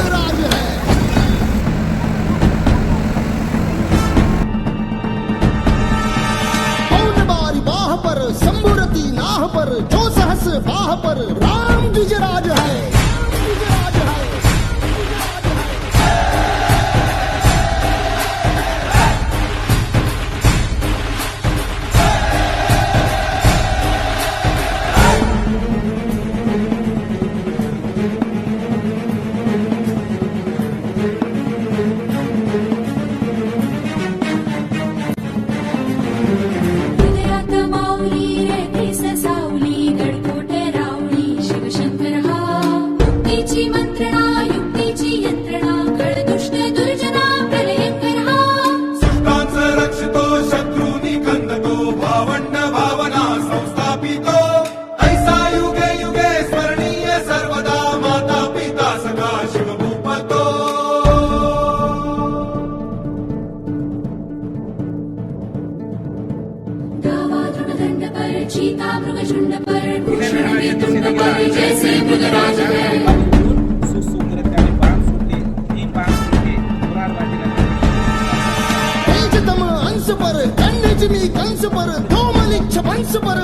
राज है। कौन बारी बाह पर शंभुरती नाह पर, जो सहस बाह पर राम द्विजराज है। चीता मृगझुंड पर भूषण में तुंड पर जैसे मृगराज है। सुसूत्रत्याने बाण सुटले, ही बाण सुटले, तेजतम अंश पर, कंडजमी कंस पर, धूमलिच्छ वंश पर,